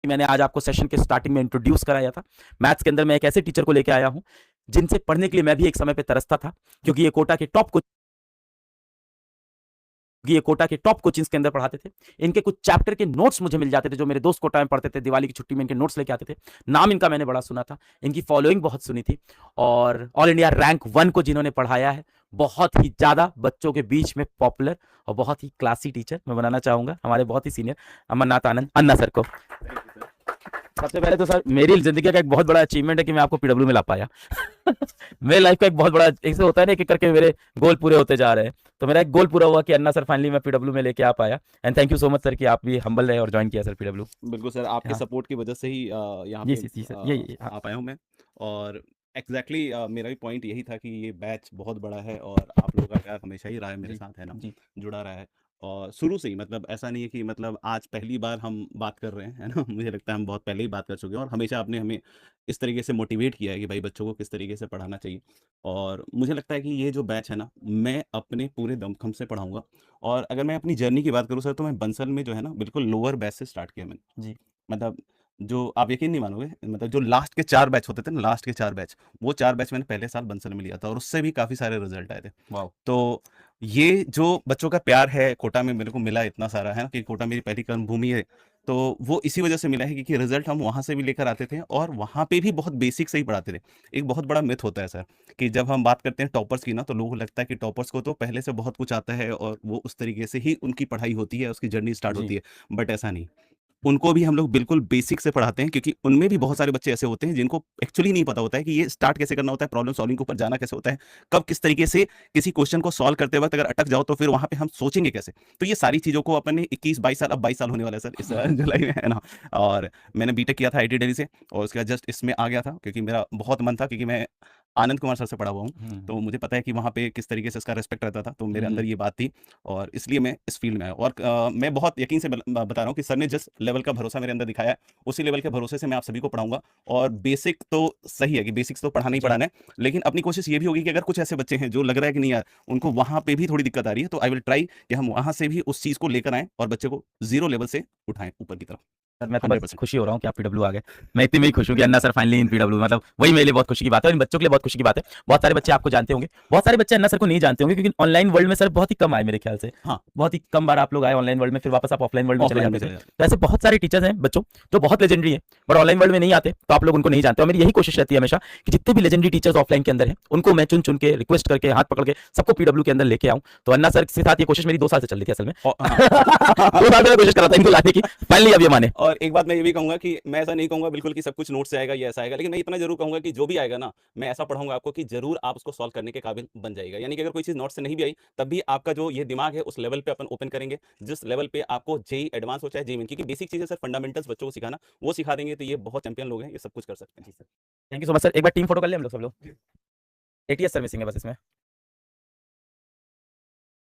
मैंने आज आपको सेशन के स्टार्टिंग में इंट्रोड्यूस कराया था। मैथ्स के अंदर मैं एक ऐसे टीचर को लेके आया हूं जिनसे पढ़ने के लिए मैं भी एक समय पे तरसता था, क्योंकि ये कोटा के टॉप कोचिंग्स के अंदर पढ़ाते थे। इनके कुछ चैप्टर के नोट्स मुझे मिल जाते थे, जो मेरे दोस्त कोटा में पढ़ते थे। दिवाली की छुट्टी में इनके नोट्स लेके आते थे। नाम इनका मैंने बड़ा सुना था, इनकी फॉलोइंग बहुत सुनी थी, और ऑल इंडिया रैंक 1 को जिन्होंने पढ़ाया है, बहुत ही ज्यादा बच्चों के बीच में पॉपुलर और बहुत ही क्लासी टीचर मैं बनाना चाहूंगा हमारे बहुत ही सीनियर अमरनाथ आनंद अन्ना सर को। सबसे पहले तो सर, मेरी जिंदगी का एक बहुत बड़ा अचीवमेंट है कि मैं आपको पीडब्ल्यू में ला पाया। मेरे लाइफ का एक बहुत बड़ा, ऐसे होता है ना, कि करके मेरे गोल पूरे होते जा रहे हैं। तो मेरा एक गोल पूरा हुआ कि अन्ना सर फाइनली मैं पीडब्ल्यू में लेके आ पाया। And thank you so much sir कि आप भी हम्बल रहे और ज्वाइन किया सर पीडब्ल्यू। बिल्कुल सर, आपके हाँ सपोर्ट की वजह से ही यहाँ जी पे जी सर, ये हाँ आ पाया हूँ मैं। और एग्जैक्टली मेरा भी पॉइंट यही था कि ये बैच बहुत बड़ा है और आप लोगों का प्यार हमेशा ही रहा है, मेरे जी साथ है ना, जी जुड़ा रहा है। और शुरू से ही, मतलब ऐसा नहीं है कि मतलब आज पहली बार हम बात कर रहे हैं, है ना। मुझे लगता है हम बहुत पहले ही बात कर चुके हैं, और हमेशा आपने हमें इस तरीके से मोटिवेट किया है कि भाई बच्चों को किस तरीके से पढ़ाना चाहिए। और मुझे लगता है कि ये जो बैच है ना, मैं अपने पूरे दमखम से पढ़ाऊंगा। और अगर मैं अपनी जर्नी की बात करूँ सर, तो मैं बंसल में जो है ना, बिल्कुल लोअर बैच से स्टार्ट किया मैंने। जी मतलब जो आप यकीन नहीं मानोगे, मतलब जो लास्ट के 4 बैच होते थे ना, लास्ट के 4 बैच, वो 4 बैच मैंने पहले साल बंसल में लिया था, और उससे भी काफ़ी सारे रिजल्ट आए थे। वाह तो ये जो बच्चों का प्यार है कोटा में मेरे को मिला इतना सारा, है ना, कि कोटा मेरी पहली कर्मभूमि है। तो वो इसी वजह से मिला है क्योंकि रिजल्ट हम वहाँ से भी लेकर आते थे, और वहाँ पे भी बहुत बेसिक से ही पढ़ाते थे। एक बहुत बड़ा मिथ होता है सर, कि जब हम बात करते हैं टॉपर्स की ना, तो लोगों को लगता है कि टॉपर्स को तो पहले से बहुत कुछ आता है और वो उस तरीके से ही उनकी पढ़ाई होती है, उसकी जर्नी स्टार्ट जी होती है। बट ऐसा नहीं, उनको भी हम लोग बिल्कुल बेसिक से पढ़ाते हैं, क्योंकि उनमें भी बहुत सारे बच्चे ऐसे होते हैं जिनको एक्चुअली नहीं पता होता है कि ये स्टार्ट कैसे करना होता है, प्रॉब्लम सॉल्विंग के ऊपर जाना कैसे होता है, कब किस तरीके से किसी क्वेश्चन को सॉल्व करते वक्त अगर अटक जाओ तो फिर वहां पे हम सोचेंगे कैसे। तो ये सारी चीज़ों को अपने 21-22 साल, अब 22 साल होने वाला है सर इस जुलाई में, है ना। और मैंने बीटेक किया था आईटी दिल्ली से, और उसके बाद जस्ट इसमें आ गया था क्योंकि मेरा बहुत मन था, क्योंकि मैं आनंद कुमार सर से पढ़ा हुआ हूँ। तो मुझे पता है कि वहाँ पे किस तरीके से इसका रिस्पेक्ट रहता था, तो मेरे अंदर ये बात थी, और इसलिए मैं इस फील्ड में आया। और मैं बहुत यकीन से बता रहा हूँ कि सर ने जिस लेवल का भरोसा मेरे अंदर दिखाया है, उसी लेवल के भरोसे से मैं आप सभी को पढ़ाऊंगा। और बेसिक तो सही है कि बेसिक्स तो पढ़ाना ही जी पढ़ाना है, लेकिन अपनी कोशिश ये भी होगी कि अगर कुछ ऐसे बच्चे हैं जो लग रहा है कि नहीं यार, उनको वहाँ पे भी थोड़ी दिक्कत आ रही है, तो आई विल ट्राई कि हम वहाँ से भी उस चीज़ को लेकर आएँ और बच्चे को जीरो लेवल से उठाएं ऊपर की तरफ। सर, मैं तो बस 100%। खुशी हो रहा हूँ कि आप पीडब्ल्यू आ गए। मैं इतनी में ही खुश हूँ कि अन्ना सर फाइनली इन पीडब्ल्यू, मतलब वही मेरे लिए बहुत खुशी की बात है, और इन बच्चों के लिए बहुत खुशी की बात है। बहुत सारे बच्चे आपको जानते होंगे, बहुत सारे बच्चे अन्ना सर को नहीं जानते होंगे, क्योंकि ऑनलाइन वर्ल्ड में सर बहुत ही कम आए मेरे ख्याल से। हाँ, बहुत ही कम बार आप लोग आए ऑनलाइन वर्ल्ड में, फिर वापस आप ऑफलाइन वर्ल्ड में चले ऑफलाइन में जाते थे। चले जाते। तो ऐसे बहुत सारे टीचर्स हैं बच्चों जो बहुत लेजेंडरी है, बट ऑनलाइन वर्ल्ड में नहीं आते, तो आप लोग उनको नहीं जानते। और मेरी यही कोशिश रहती है हमेशा कि जितने भी लेजेंडरी टीचर्स ऑफलाइन के अंदर हैं, उनको मैं चुन चुन के, रिक्वेस्ट करके, हाथ पकड़ के सबको पीडब्ल्यू के अंदर लेके आऊँ। तो अन्ना सर के साथ ये कोशिश मेरी 2 साल से चल रही थी असल में। हाँ। 2 साल से मैं कोशिश कर रहा था इनको लाने की, फाइनली अब ये माने। और एक बात मैं ये भी कहूँगा कि मैं ऐसा नहीं कहूँगा बिल्कुल कि सब कुछ नोट से आएगा, ये ऐसा आएगा, लेकिन मैं इतना ज़रूर कहूँगा कि जो भी आएगा ना, मैं ऐसा पढ़ाऊँगा आपको कि ज़रूर आप उसको सॉल्व करने के काबिल बन जाएगा। यानी कि अगर कोई चीज़ नोट से नहीं भी आई, तब भी आपका जो ये दिमाग है, उस लेवल पे अपन ओपन करेंगे, जिस लेवल पे आपको जेईई एडवांस हो चाहे जेईई मेन, क्योंकि बेसिक चीज़ें सर, फंडामेंटल्स बच्चों को सिखाना, वो सिखा देंगे, तो ये बहुत चैंपियन लोग हैं, ये सब कुछ कर सकते हैं। जी sir, thank you so much sir. एक बार टीम फोटो कर ले हम लोग सब लोग। एटीएस सर मिसिंग है बस इसमें।